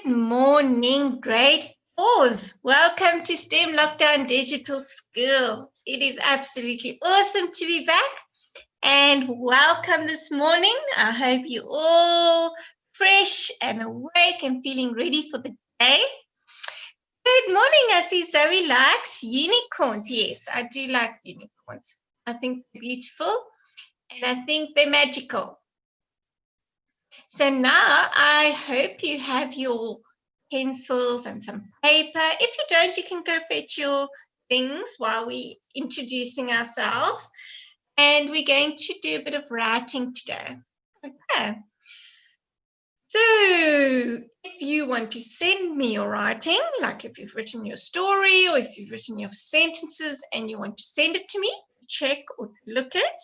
Good morning, grade fours. Welcome to STEM Lockdown Digital School. It is absolutely awesome to be back and welcome this morning. I hope you're all fresh and awake and feeling ready for the day. Good morning. I see Zoe likes unicorns. Yes, I do like unicorns. I think they're beautiful and I think they're magical. So now I hope you have your pencils and some paper. If you don't, you can go fetch your things while we're introducing ourselves. And we're going to do a bit of writing today. Okay. So if you want to send me your writing, like if you've written your story or if you've written your sentences and you want to send it to me, check or look at,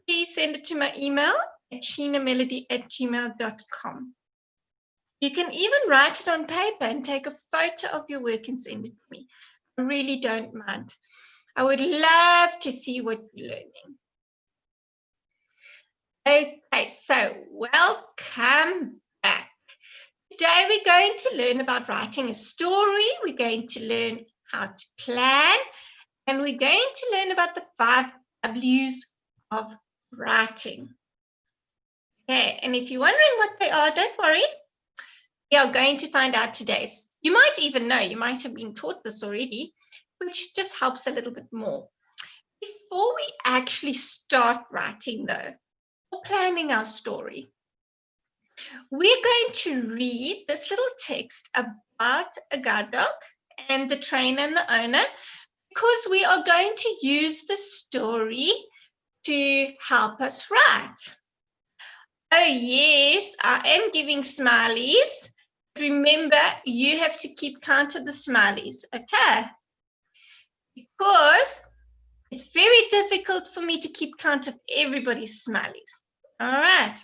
please send it to my email at sheenamelody@gmail.com. You can even write it on paper and take a photo of your work and send it to me. I really don't mind. I would love to see what you're learning. Okay, so welcome back. Today we're going to learn about writing a story. We're going to learn how to plan, and we're going to learn about the 5 W's of writing. Okay, and if you're wondering what they are, don't worry. We are going to find out today. You might even know, you might have been taught this already, which just helps a little bit more. Before we actually start writing though, or planning our story, we're going to read this little text about a guide dog and the trainer and the owner, because we are going to use the story to help us write. Oh yes, I am giving smileys. Remember, you have to keep count of the smileys, okay? Because it's very difficult for me to keep count of everybody's smileys. All right.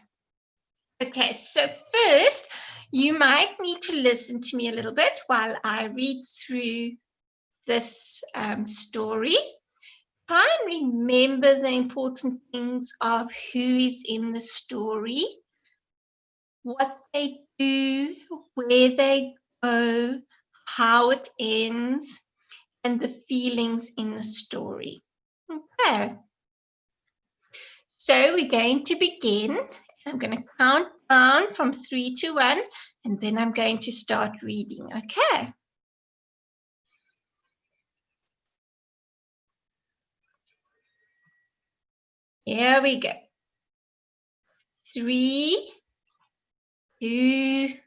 Okay, so first, you might need to listen to me a little bit while I read through this story. Try and remember the important things of who is in the story, what they do, where they go, how it ends, and the feelings in the story. Okay. So we're going to begin. I'm going to count down from 3 to 1, and then I'm going to start reading. Okay. Here we go. 3, 2,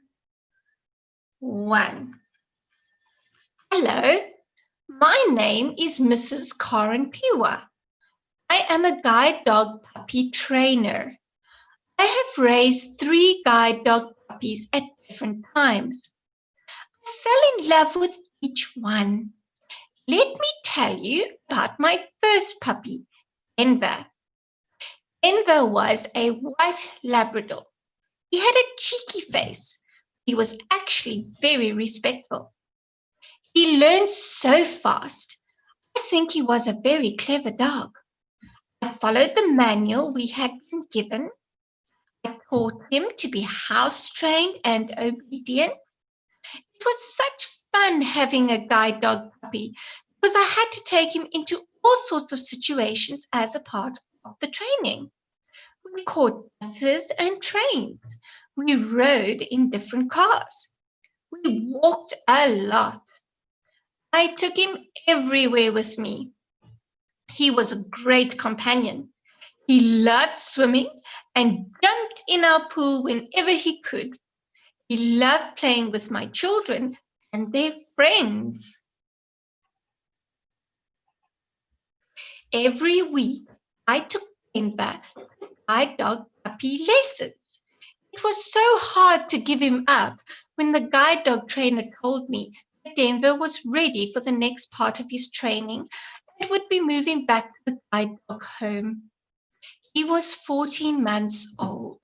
1. Hello, my name is Mrs. Karen Piwa. I am a guide dog puppy trainer. I have raised 3 guide dog puppies at different times. I fell in love with each one. Let me tell you about my first puppy, Denver. Denver was a white Labrador. He had a cheeky face. He was actually very respectful. He learned so fast. I think he was a very clever dog. I followed the manual we had been given. I taught him to be house-trained and obedient. It was such fun having a guide dog puppy because I had to take him into all sorts of situations as a part of the training. We caught buses and trains. We rode in different cars. We walked a lot. I took him everywhere with me. He was a great companion. He loved swimming and jumped in our pool whenever he could. He loved playing with my children and their friends. Every week, I took Denver to guide dog puppy lessons. It was so hard to give him up when the guide dog trainer told me that Denver was ready for the next part of his training and would be moving back to the guide dog home. He was 14 months old.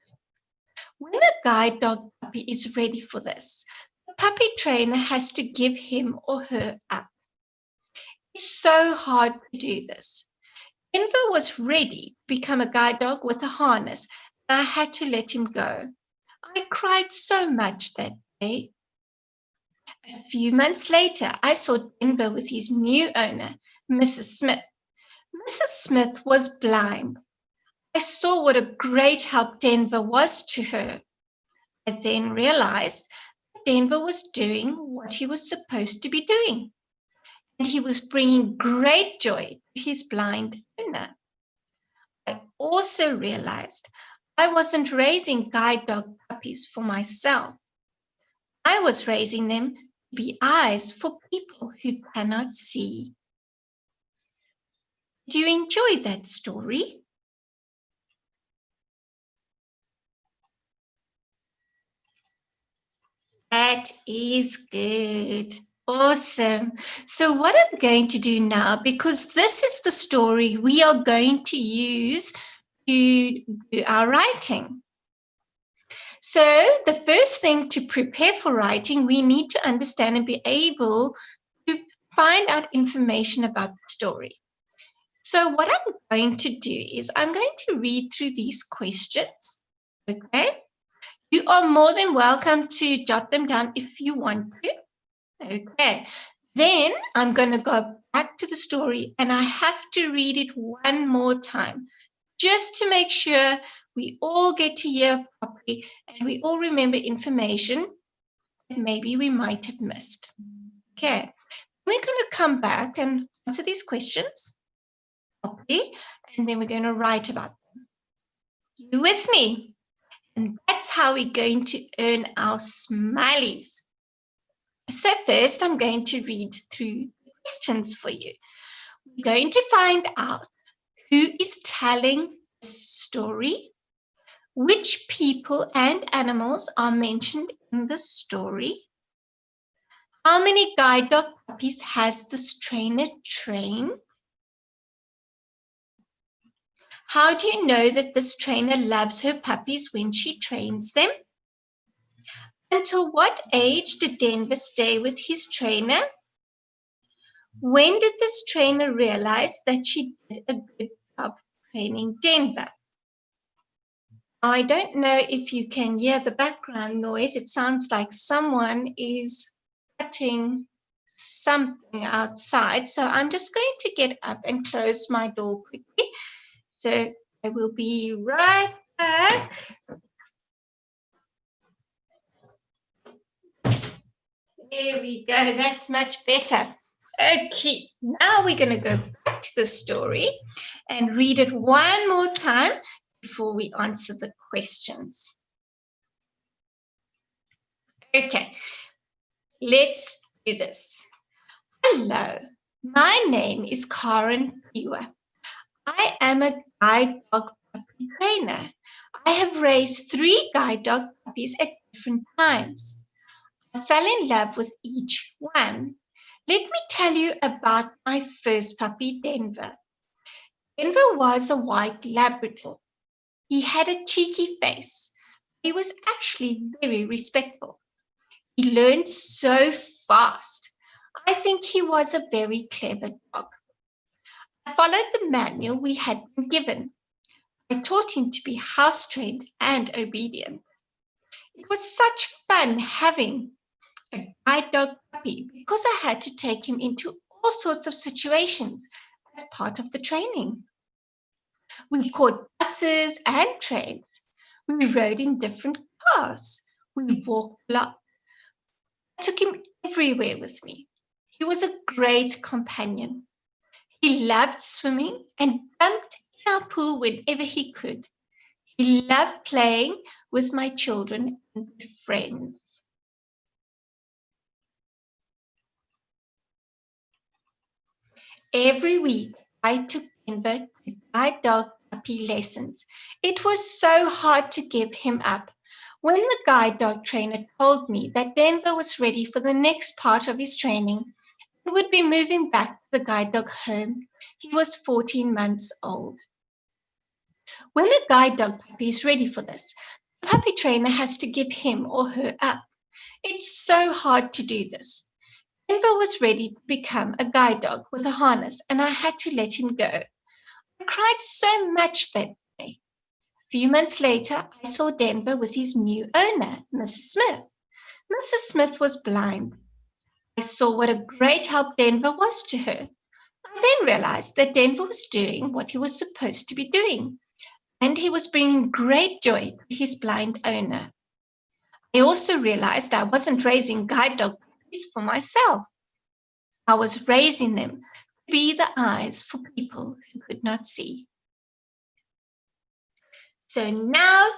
When a guide dog puppy is ready for this, the puppy trainer has to give him or her up. It's so hard to do this. Denver was ready to become a guide dog with a harness, and I had to let him go. I cried so much that day. A few months later, I saw Denver with his new owner, Mrs. Smith. Mrs. Smith was blind. I saw what a great help Denver was to her. I then realized that Denver was doing what he was supposed to be doing, and he was bringing great joy to his blind owner. I also realized I wasn't raising guide dog puppies for myself. I was raising them to be eyes for people who cannot see. Do you enjoy that story? That is good. Awesome. So, what I'm going to do now, because this is the story we are going to use to do our writing. So, the first thing to prepare for writing, we need to understand and be able to find out information about the story. So, what I'm going to do is I'm going to read through these questions. Okay. You are more than welcome to jot them down if you want to. Okay. Then I'm going to go back to the story and I have to read it one more time just to make sure we all get to hear properly and we all remember information that maybe we might have missed. Okay. We're going to come back and answer these questions properly and then we're going to write about them. You with me? And that's how we're going to earn our smileys. So first, I'm going to read through the questions for you. We're going to find out who is telling this story, which people and animals are mentioned in the story, how many guide dog puppies has this trainer trained, how do you know that this trainer loves her puppies when she trains them, until what age did Denver stay with his trainer? When did this trainer realize that she did a good job training Denver? I don't know if you can hear the background noise. It sounds like someone is cutting something outside. So I'm just going to get up and close my door quickly. So I will be right back. There we go. That's much better. Okay, now we're going to go back to the story and read it one more time before we answer the questions. Okay, let's do this. Hello, my name is Karen Piwa. I am a guide dog puppy trainer. I have raised 3 guide dog puppies at different times. I fell in love with each one. Let me tell you about my first puppy, Denver. Denver was a white Labrador. He had a cheeky face. He was actually very respectful. He learned so fast. I think he was a very clever dog. I followed the manual we had been given. I taught him to be house trained and obedient. It was such fun having a guide dog puppy because I had to take him into all sorts of situations as part of the training. We caught buses and trains. We rode in different cars. We walked a lot. I took him everywhere with me. He was a great companion. He loved swimming and jumped in our pool whenever he could. He loved playing with my children and friends. Every week, I took Denver to guide dog puppy lessons. It was so hard to give him up. When the guide dog trainer told me that Denver was ready for the next part of his training, he would be moving back to the guide dog home. He was 14 months old. When a guide dog puppy is ready for this, the puppy trainer has to give him or her up. It's so hard to do this. Denver was ready to become a guide dog with a harness, and I had to let him go. I cried so much that day. A few months later, I saw Denver with his new owner, Mrs. Smith. Mrs. Smith was blind. I saw what a great help Denver was to her. I then realized that Denver was doing what he was supposed to be doing, and he was bringing great joy to his blind owner. I also realized I wasn't raising guide dog puppies for myself. I was raising them to be the eyes for people who could not see. So now,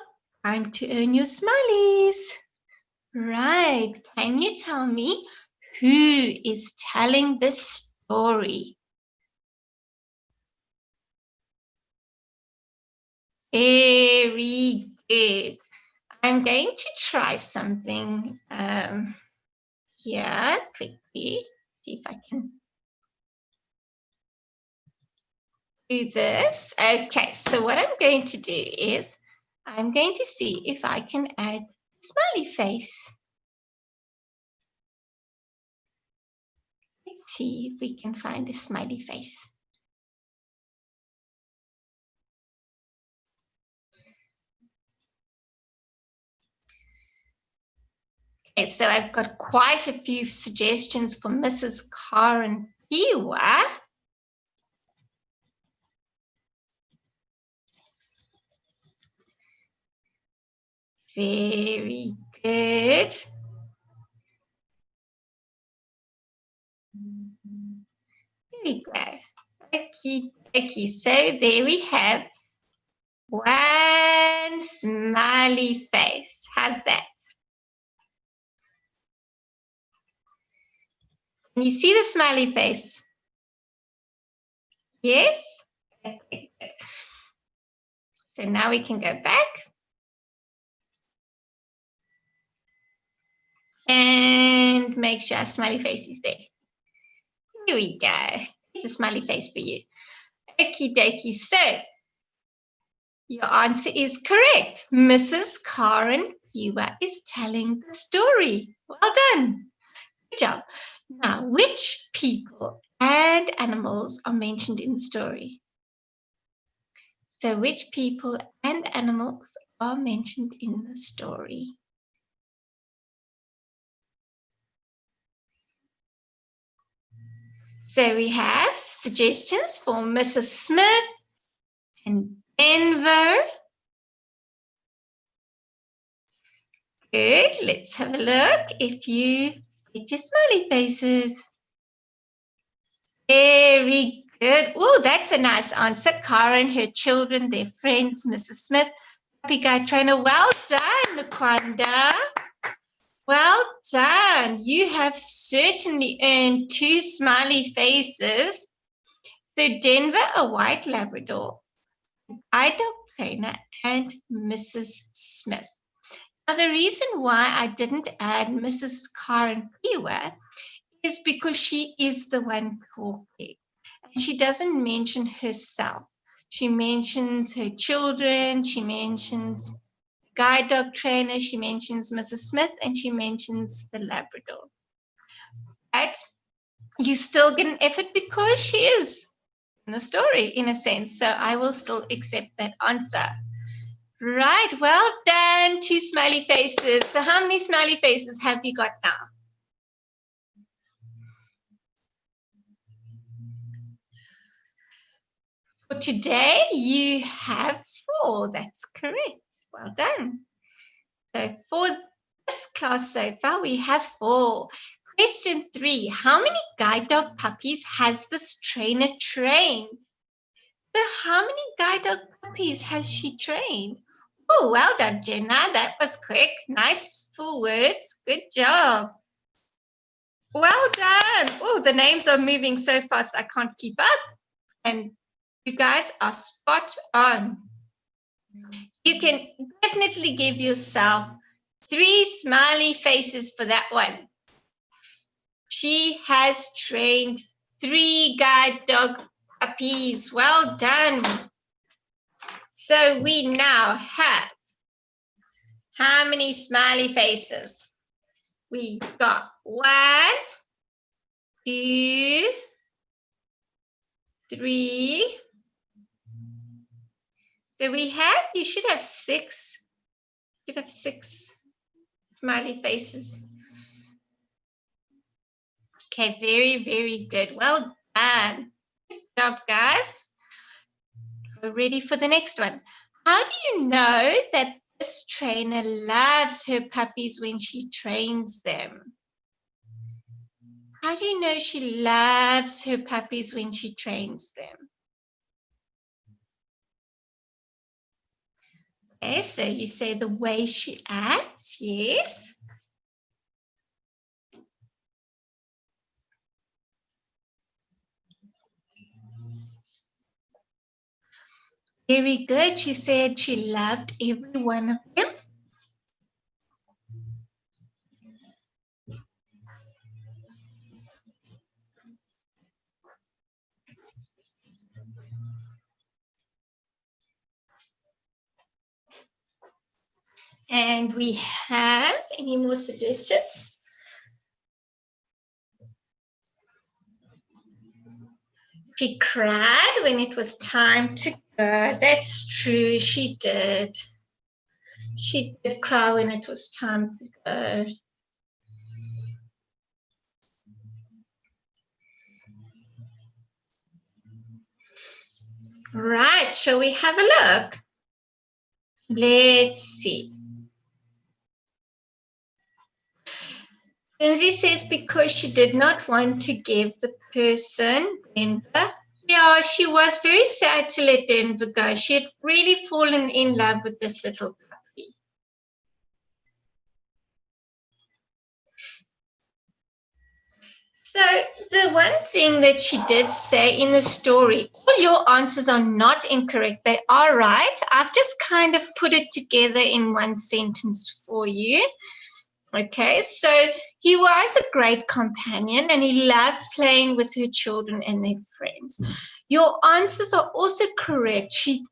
time to earn your smileys. Right, can you tell me who is telling this story? Very good. I'm going to try something here quickly. See if I can do this. Okay, so what I'm going to do is I'm going to see if I can add a smiley face. Let's see if we can find a smiley face. Okay, so I've got quite a few suggestions for Mrs. Karen Piwa. Very good. There we go. Okay. So there we have one smiley face. How's that? Can you see the smiley face? Yes? Okay. So now we can go back. And make sure our smiley face is there. Here we go. It's a smiley face for you. Okie dokie. So your answer is correct. Mrs. Karen Piwa is telling the story. Well done. Good job. Now, which people and animals are mentioned in the story? So which people and animals are mentioned in the story? So we have suggestions for Mrs. Smith and Denver. Good. Let's have a look if you get your smiley faces. Very good. Oh, that's a nice answer. Karen, her children, their friends, Mrs. Smith, puppy guide trainer. Well done, Nakwanda. Well done. You have certainly earned 2 smiley faces. So Denver, a white Labrador, guide dog trainer, and Mrs. Smith. Now, the reason why I didn't add Mrs. Karen Piwa is because she is the one talking. And she doesn't mention herself. She mentions her children, she mentions guide dog trainer, she mentions Mrs. Smith, and she mentions the Labrador. But you still get an effort because she is in the story, in a sense. So I will still accept that answer. Right, well done. 2 smiley faces. So how many smiley faces have you got now? For today, you have 4. That's correct. Well done. So for this class so far, we have 4. Question 3. How many guide dog puppies has this trainer trained? So how many guide dog puppies has she trained? Oh, well done, Jenna. That was quick. Nice full words. Good job. Well done. Oh, the names are moving so fast I can't keep up. And you guys are spot on. You can definitely give yourself 3 smiley faces for that one. She has trained 3 guide dog puppies. Well done. So we now have how many smiley faces? We've got 1, 2, 3. Do we have? You should have 6. You should have 6 smiley faces. Okay, very, very good. Well done. Good job, guys. We're ready for the next one. How do you know that this trainer loves her puppies when she trains them? How do you know she loves her puppies when she trains them? Okay, so you say the way she acts, yes. Very good. She said she loved every one of them. And we have any more suggestions? She cried when it was time to go. That's true. She did. She did cry when it was time to go. Right. Shall we have a look? Let's see. Lindsay says because she did not want to give the person Denver. Yeah, she was very sad to let Denver go. She had really fallen in love with this little puppy. So the one thing that she did say in the story, all your answers are not incorrect. They are right. I've just kind of put it together in one sentence for you. Okay, so he was a great companion and he loved playing with her children and their friends. Your answers are also correct. She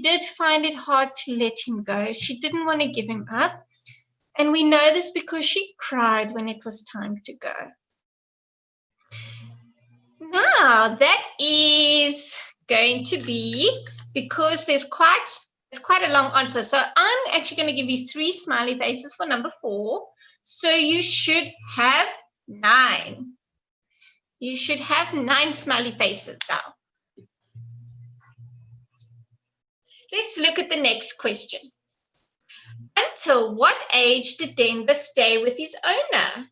did find it hard to let him go. She didn't want to give him up. And we know this because she cried when it was time to go. Now, that is going to be, because there's quite a long answer. So I'm actually going to give you 3 smiley faces for number 4. So you should have 9. You should have 9 smiley faces now. Let's look at the next question. Until what age did Denver stay with his owner?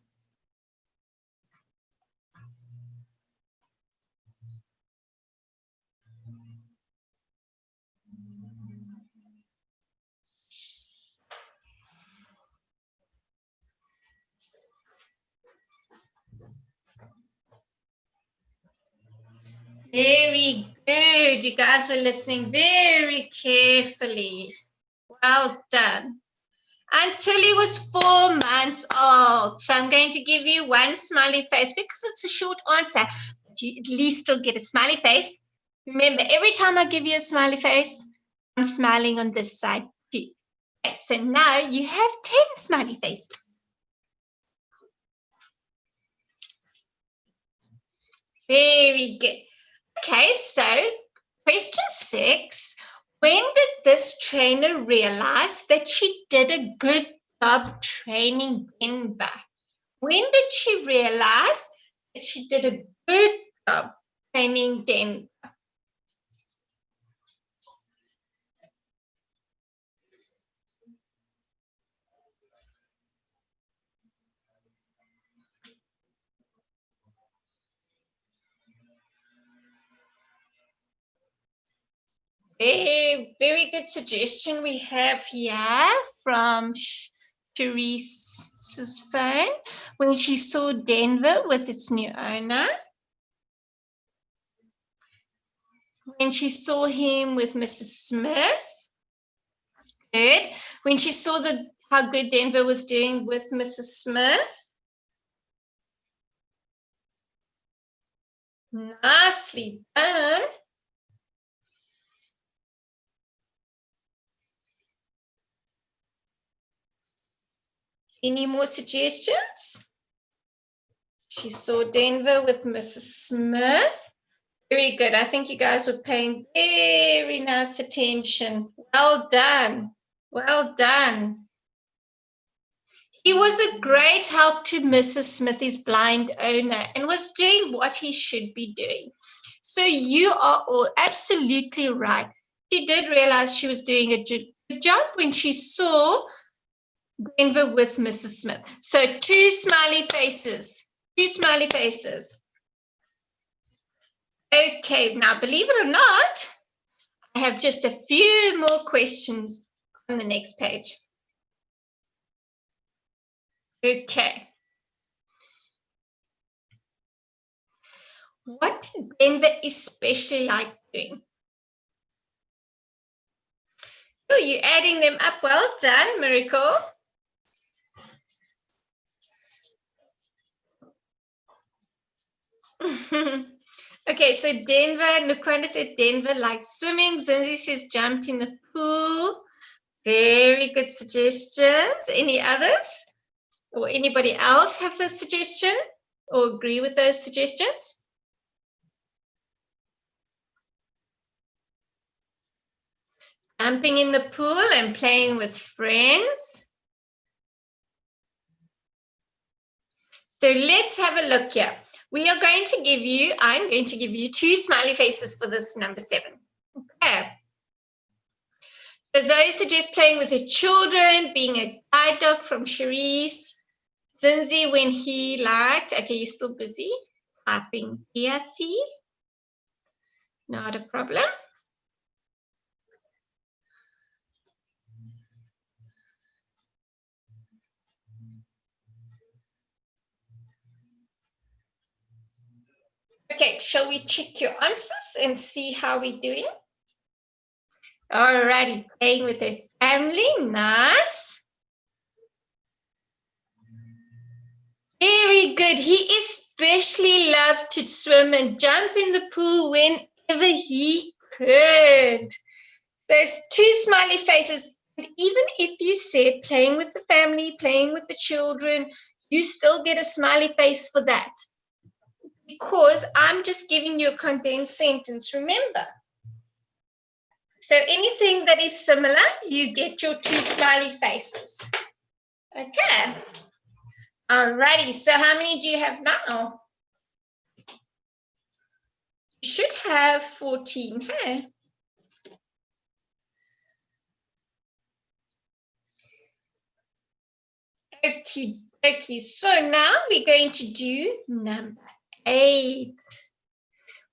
Very good. You guys were listening very carefully. Well done. Until he was 4 months old. So I'm going to give you 1 smiley face because it's a short answer, but you at least still get a smiley face. Remember, every time I give you a smiley face, I'm smiling on this side too. Okay, so now you have 10 smiley faces. Very good. Okay, so question 6. When did this trainer realize that she did a good job training Denver? When did she realize that she did a good job training Denver? Very good suggestion we have here from Therese's phone when she saw Denver with its new owner. When she saw him with Mrs. Smith. Good. When she saw how good Denver was doing with Mrs. Smith. Nicely done. Any more suggestions? She saw Denver with Mrs. Smith. Very good. I think you guys were paying very nice attention. Well done. Well done. He was a great help to Mrs. Smithy's blind owner and was doing what he should be doing. So you are all absolutely right. She did realize she was doing a good job when she saw Denver with Mrs. Smith. So 2 smiley faces. 2 smiley faces. Okay, now believe it or not, I have just a few more questions on the next page. Okay. What did Denver especially like doing? Oh, you're adding them up. Well done, Miracle. Okay, so Denver, Nukwanda said Denver liked swimming. Zinzi says jumped in the pool. Very good suggestions. Any others? Or anybody else have a suggestion or agree with those suggestions? Jumping in the pool and playing with friends. So let's have a look here. I'm going to give you 2 smiley faces for this number 7. Okay. So Zoe suggests playing with her children, being a guide dog from Cherise. Zinzi when he liked, okay, you're still busy typing ESC. Not a problem. Okay, shall we check your answers and see how we're doing? Alrighty, playing with her family, nice. Very good. He especially loved to swim and jump in the pool whenever he could. There's 2 smiley faces. And even if you said playing with the family, playing with the children, you still get a smiley face for that. Because I'm just giving you a condensed sentence, remember. So anything that is similar, you get your 2 smiley faces. Okay. Alrighty, so how many do you have now? You should have 14, hey? Okay, so now we're going to do number 8.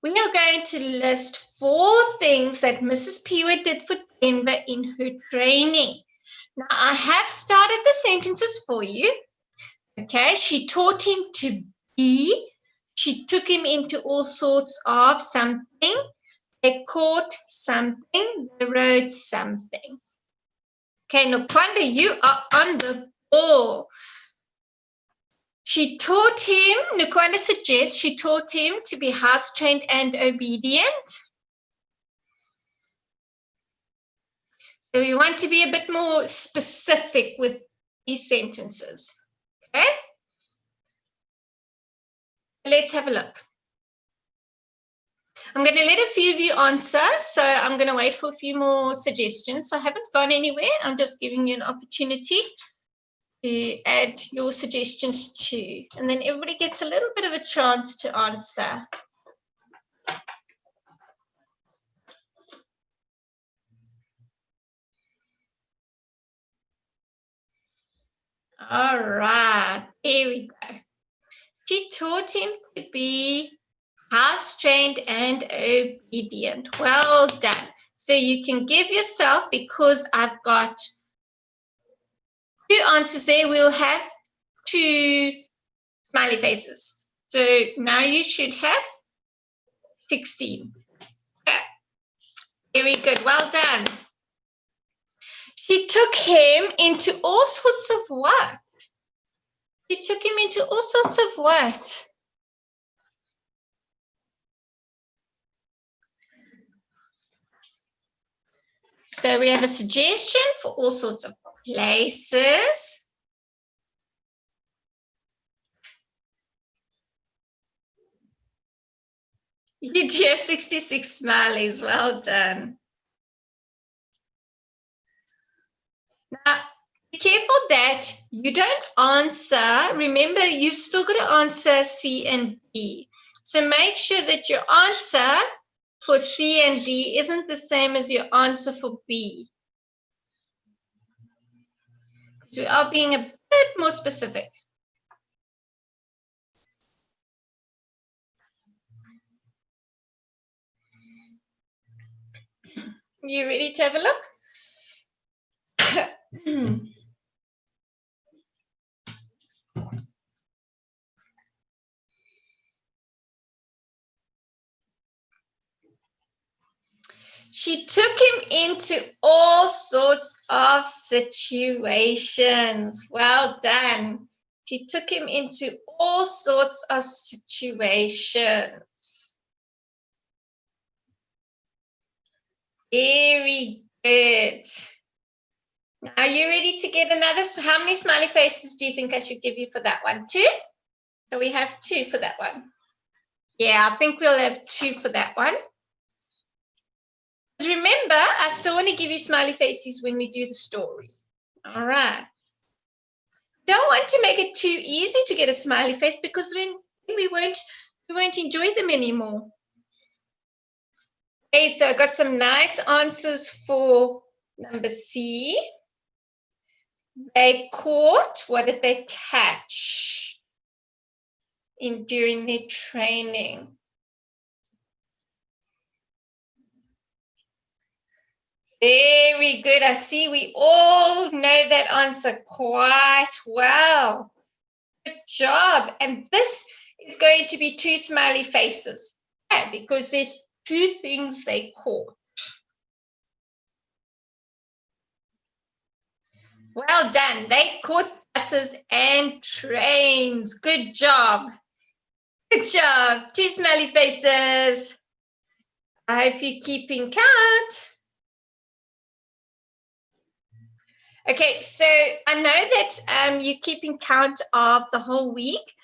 We are going to list 4 things that Mrs. Pewa did for Denver in her training. Now, I have started the sentences for you. Okay, she taught him to be. She took him into all sorts of something. They caught something. They rode something. Okay, Nokwanda, you are on the ball. She taught him, Nukwanda suggests, she taught him to be house-trained and obedient. So we want to be a bit more specific with these sentences. Okay? Let's have a look. I'm going to let a few of you answer, so I'm going to wait for a few more suggestions. So I haven't gone anywhere. I'm just giving you an opportunity to add your suggestions too. And then everybody gets a little bit of a chance to answer. All right, here we go. She taught him to be house-trained and obedient. Well done. So you can give yourself, because I've got 2 answers there, we'll have 2 smiley faces. So now you should have 16. Okay. Very good. Well done. She took him into all sorts of what? She took him into all sorts of what? So we have a suggestion for all sorts of places. You did hear 66 smileys. Well done. Now, Be careful that you don't answer. Remember, you've still got to answer C and D. So make sure that your answer for C and D isn't the same as your answer for B. So we are being a bit more specific. You ready to have a look? She took him into all sorts of situations. Well done. She took him into all sorts of situations. Very good. Now, are you ready to get another? How many smiley faces do you think I should give you for that one? 2? So we have 2 for that one. Yeah, I think we'll have 2 for that one. Remember, I still want to give you smiley faces when we do the story. All right. Don't want to make it too easy to get a smiley face because then we won't enjoy them anymore. Okay, so I got some nice answers for number C. They caught. What did they catch during their training? Very good. I see we all know that answer quite well. Good job. And this is going to be 2 smiley faces, yeah, because there's 2 things they caught. Well done. They caught buses and trains. Good job. Good job. 2 smelly faces. I hope you're keeping count. Okay, so I know that you're keeping count of the whole week,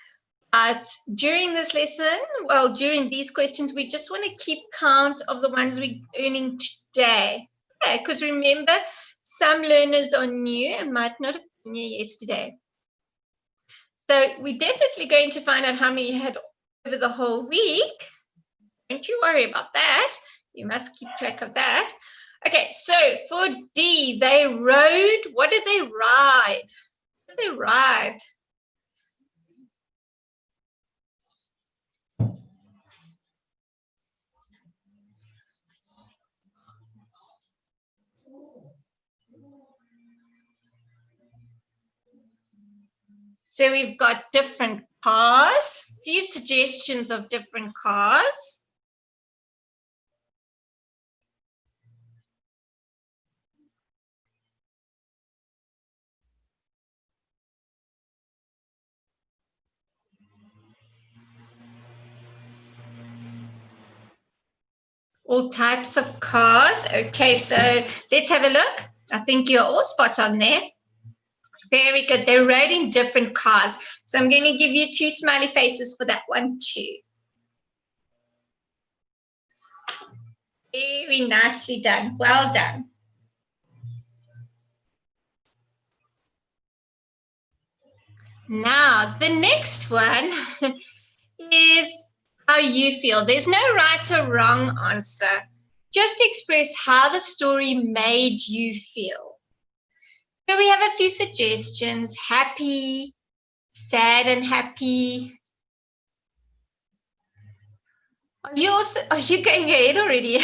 but during this lesson, well, during these questions, we just want to keep count of the ones we're earning today. Okay, because remember, some learners are new and might not have been here yesterday. So we're definitely going to find out how many you had over the whole week. Don't you worry about that. You must keep track of that. Okay, so for D, they rode. What did they ride? What did they ride? So we've got different cars, few suggestions of different cars. All types of cars. Okay, so let's have a look. I think you're all spot on there. Very good. They're riding different cars. So I'm going to give you 2 smiley faces for that one too. Very nicely done. Well done. Now, the next one is how you feel. There's no right or wrong answer. Just express how the story made you feel. So we have a few suggestions: happy, sad and happy. Are you going ahead already?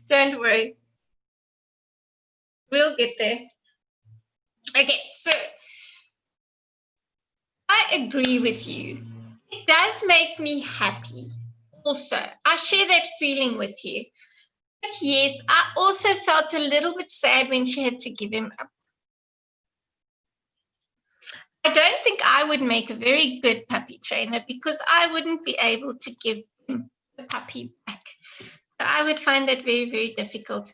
Don't worry. We'll get there. Okay, so I agree with you. It does make me happy. Also, I share that feeling with you. But yes, I also felt a little bit sad when she had to give him up. I don't think I would make a very good puppy trainer because I wouldn't be able to give him the puppy back. I would find that very, very difficult.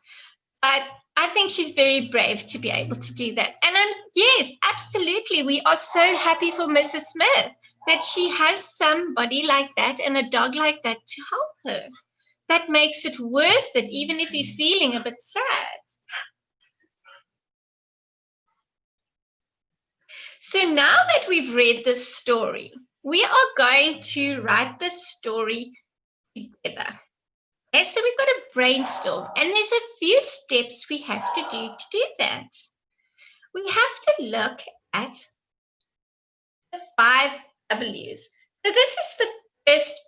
But I think she's very brave to be able to do that. And yes, absolutely. We are so happy for Mrs. Smith that she has somebody like that and a dog like that to help her. That makes it worth it, even if you're feeling a bit sad. So now that we've read this story, we are going to write this story together. Okay, so we've got to brainstorm, and there's a few steps we have to do that. We have to look at the 5 W's. So this is the first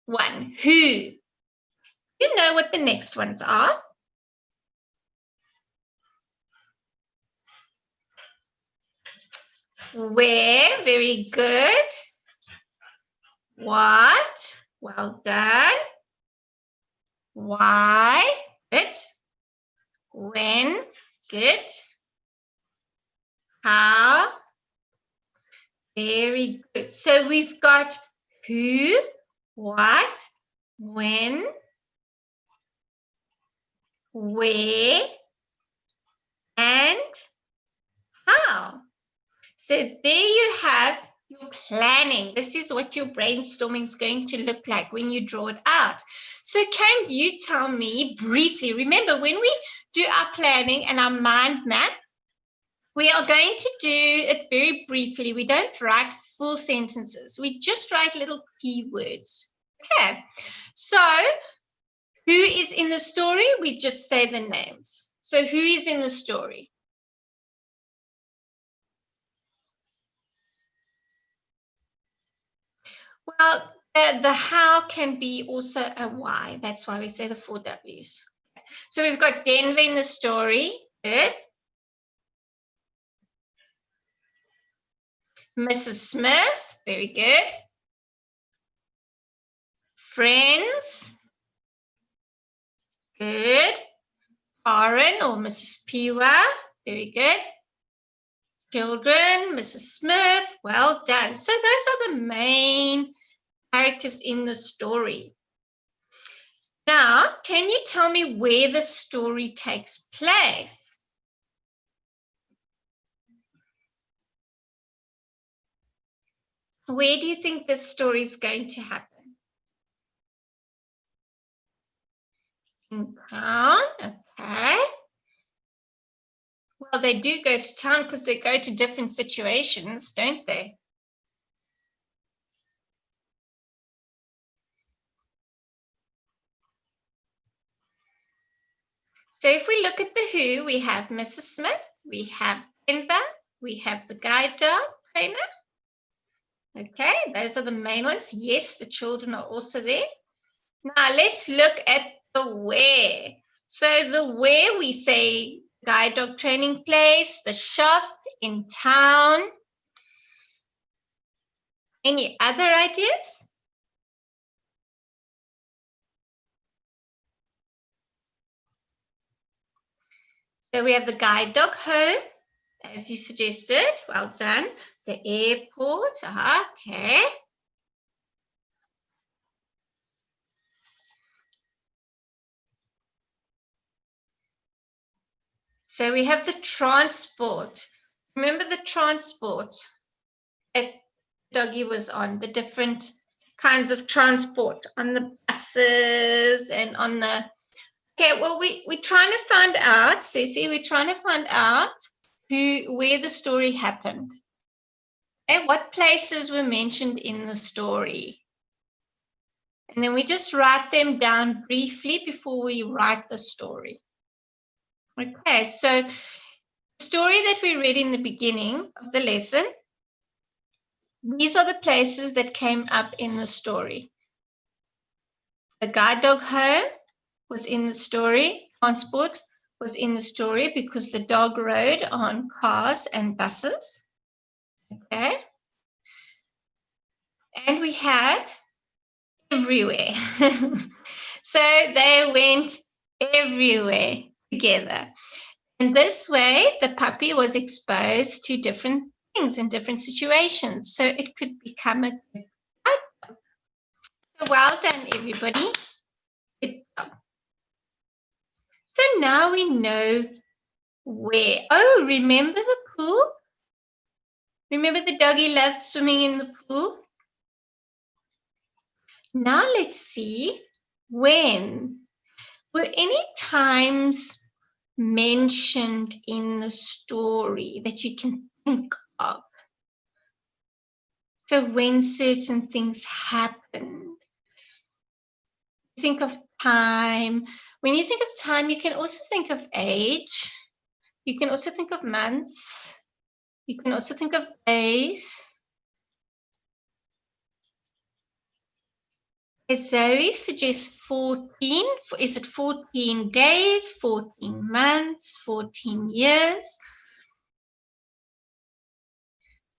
one, who. You know what the next ones are? Where, very good. What, well done. Why, good. When, good. How, very good. So we've got who, what, when, where, and how. So there you have your planning. This is what your brainstorming is going to look like when you draw it out. So can you tell me briefly, remember when we do our planning and our mind map, we are going to do it very briefly. We don't write full sentences. We just write little keywords. Okay, so who is in the story? We just say the names. So who is in the story? Well, the how can be also a why. That's why we say the 4 W's. So we've got Denver in the story. Good. Mrs. Smith. Very good. Friends. Good. Karen or Mrs. Piwa. Very good. Children, Mrs. Smith. Well done. So those are the main characters in the story. Now, can you tell me where the story takes place? Where do you think this story is going to happen? In town, okay. Well, they do go to town because they go to different situations, don't they? So if we look at the who, we have Mrs. Smith, we have Denver, we have the guide dog trainer. Okay, those are the main ones. Yes, the children are also there. Now let's look at the where. So the where, we say guide dog training place, the shop, in town. Any other ideas? So we have the guide dog home, as you suggested. Well done. The airport. Okay. So we have the transport. Remember the transport that Doggy was on, the different kinds of transport on the buses and on the. Okay, well, we're trying to find out, Ceci, we're trying to find out where the story happened. Okay, what places were mentioned in the story? And then we just write them down briefly before we write the story. Okay, so the story that we read in the beginning of the lesson, these are the places that came up in the story. The guide dog home was in the story. Transport was in the story because the dog rode on cars and buses. Okay. And we had everywhere. So they went everywhere together. And this way, the puppy was exposed to different things in different situations. So it could become a good puppy. So well done, everybody. Good job. So now we know where. Oh, remember the pool? Remember the doggy loved swimming in the pool? Now let's see when. Were any times mentioned in the story that you can think of? So when certain things happen, think of time. When you think of time, you can also think of age. You can also think of months. You can also think of days. Zoe suggests 14. Is it 14 days, 14 months, 14 years?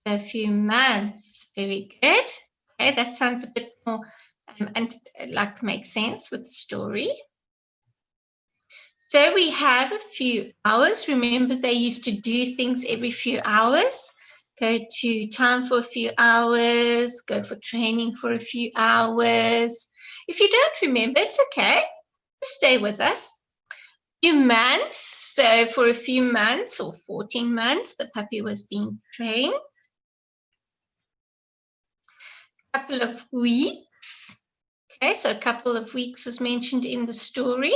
A few months. Very good. Okay, that sounds a bit more and like makes sense with the story. So we have a few hours. Remember, they used to do things every few hours. Go to town for a few hours, go for training for a few hours. If you don't remember, it's okay. Just stay with us. Few months. So for a few months or 14 months, the puppy was being trained. A couple of weeks. Okay, so a couple of weeks was mentioned in the story.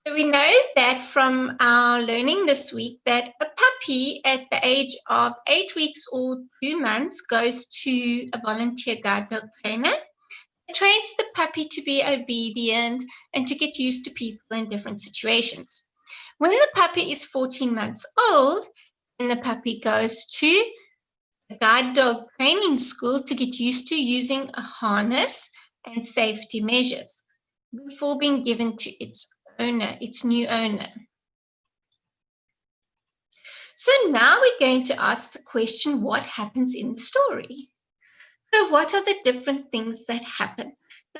So we know that from our learning this week that a puppy at the age of 8 weeks or 2 months goes to a volunteer guide dog trainer. It trains the puppy to be obedient and to get used to people in different situations. When the puppy is 14 months old, then the puppy goes to a guide dog training school to get used to using a harness and safety measures before being given to its owner, its new owner. So now we're going to ask the question, what happens in the story? So what are the different things that happen?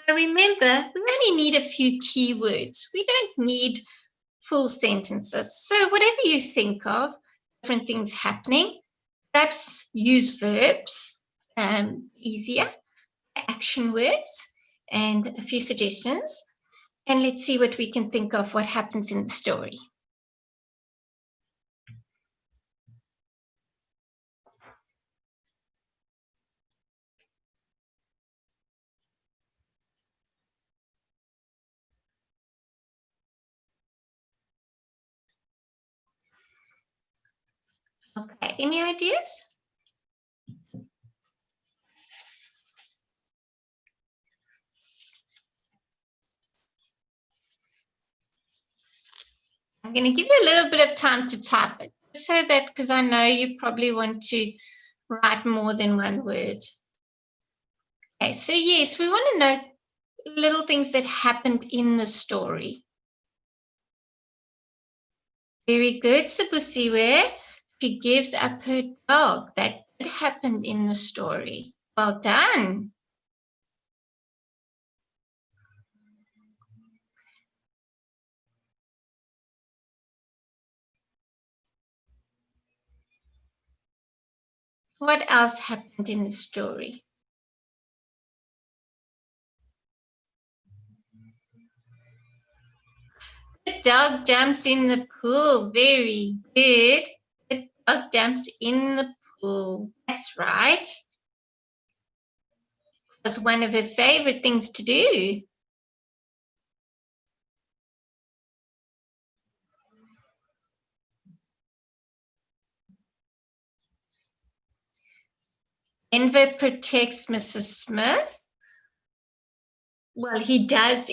Now remember, we only need a few keywords. We don't need full sentences. So whatever you think of, different things happening, perhaps use verbs, easier, action words, and a few suggestions. And let's see what we can think of what happens in the story. Okay, any ideas? I'm going to give you a little bit of time to type it, so that, because I know you probably want to write more than one word. Okay, so yes, we want to know little things that happened in the story. Very good, Sibusiwe. She gives up her dog. That happened in the story. Well done. What else happened in the story? The dog jumps in the pool. Very good. The dog jumps in the pool. That's right. It was one of her favorite things to do. Denver protects Mrs. Smith. Well, he does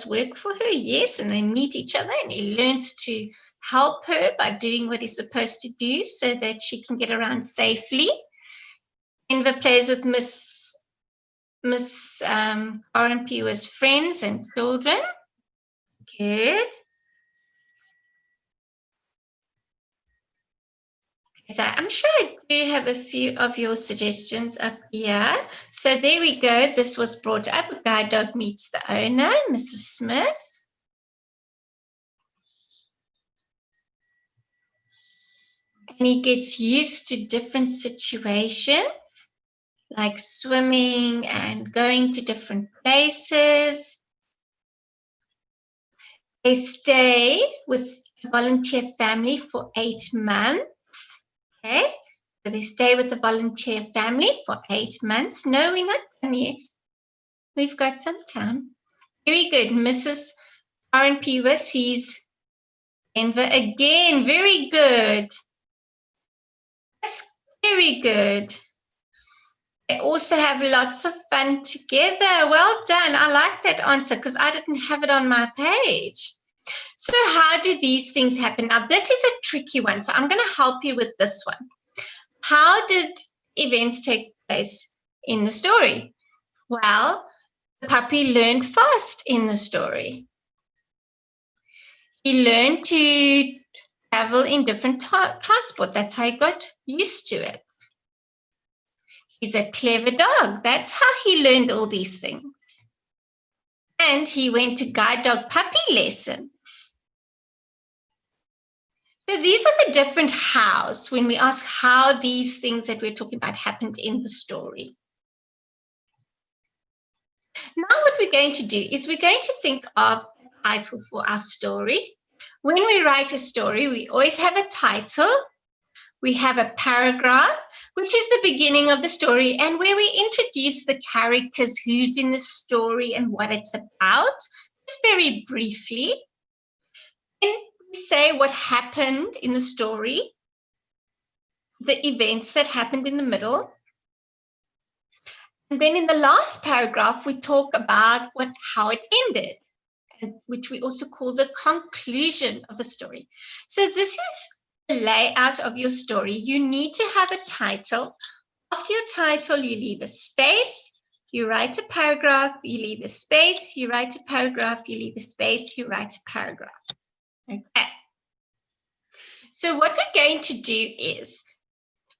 work for her, yes, and they meet each other and he learns to help her by doing what he's supposed to do so that she can get around safely. Denver plays with Miss Pewa's friends and children. Good. So I'm sure I do have a few of your suggestions up here. So there we go. This was brought up. A guide dog meets the owner, Mrs. Smith. And he gets used to different situations, like swimming and going to different places. They stay with a volunteer family for 8 months. Okay, so they stay with the volunteer family for 8 months. No, we're not done yet. We've got some time. Very good. Mrs. Pewa sees Denver again. Very good. That's very good. They also have lots of fun together. Well done. I like that answer because I didn't have it on my page. So how do these things happen? Now, this is a tricky one, so I'm going to help you with this one. How did events take place in the story? Well, the puppy learned fast in the story. He learned to travel in different transport. That's how he got used to it. He's a clever dog. That's how he learned all these things. And he went to guide dog puppy lessons. So these are the different hows when we ask how these things that we're talking about happened in the story. Now what we're going to do is we're going to think of a title for our story. When we write a story, we always have a title. We have a paragraph, which is the beginning of the story and where we introduce the characters, who's in the story and what it's about, just very briefly. Then we say what happened in the story, the events that happened in the middle. And then in the last paragraph, we talk about how it ended, which we also call the conclusion of the story. So this is the layout of your story. You need to have a title. After your title, you leave a space, you write a paragraph, you leave a space, you write a paragraph, you leave a space, you write a paragraph. Okay. So what we're going to do is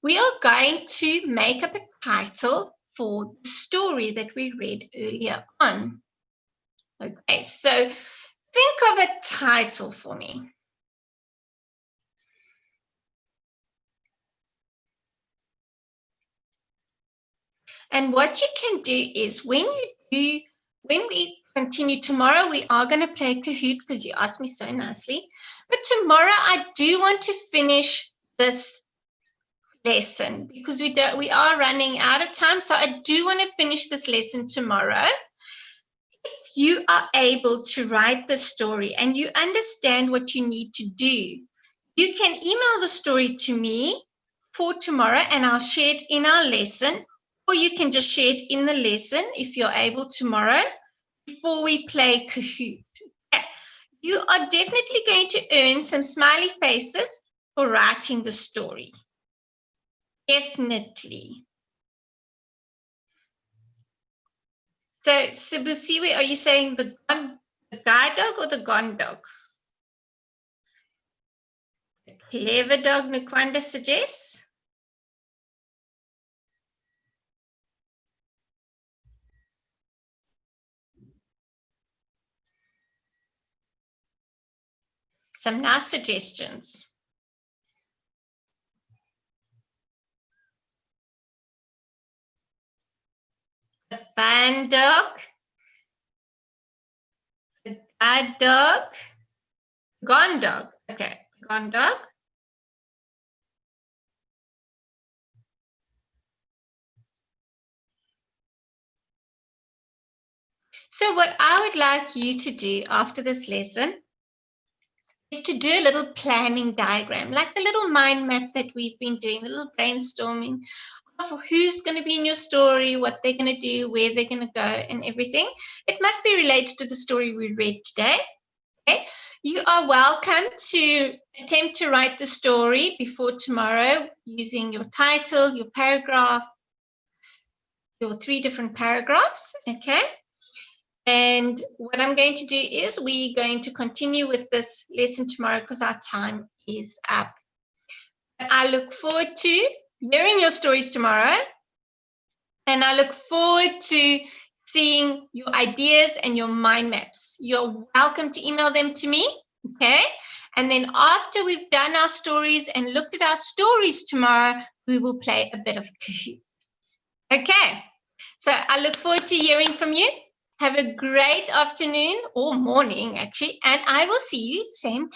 we are going to make up a title for the story that we read earlier on. Okay, so think of a title for me. And what you can do is when we continue tomorrow, we are going to play Kahoot because you asked me so nicely. But tomorrow I do want to finish this lesson because we are running out of time. So I do want to finish this lesson tomorrow. If you are able to write the story and you understand what you need to do, you can email the story to me for tomorrow and I'll share it in our lesson, or you can just share it in the lesson if you're able tomorrow before we play Kahoot. You are definitely going to earn some smiley faces for writing the story. Definitely. So, Sibusiwe, are you saying the guide dog or the gone dog? The clever dog, Nkwanda suggests. Some nice suggestions. The fun dog. The guide dog. Gone dog. Okay, gone dog. So what I would like you to do after this lesson is to do a little planning diagram, like the little mind map that we've been doing, a little brainstorming of who's going to be in your story, what they're going to do, where they're going to go, and everything. It must be related to the story we read today. Okay? You are welcome to attempt to write the story before tomorrow using your title, your paragraph, your 3 different paragraphs, okay? And what I'm going to do is we're going to continue with this lesson tomorrow because our time is up. I look forward to hearing your stories tomorrow. And I look forward to seeing your ideas and your mind maps. You're welcome to email them to me, okay? And then after we've done our stories and looked at our stories tomorrow, we will play a bit of Kahoot. Okay, so I look forward to hearing from you. Have a great afternoon or morning, actually, and I will see you same time.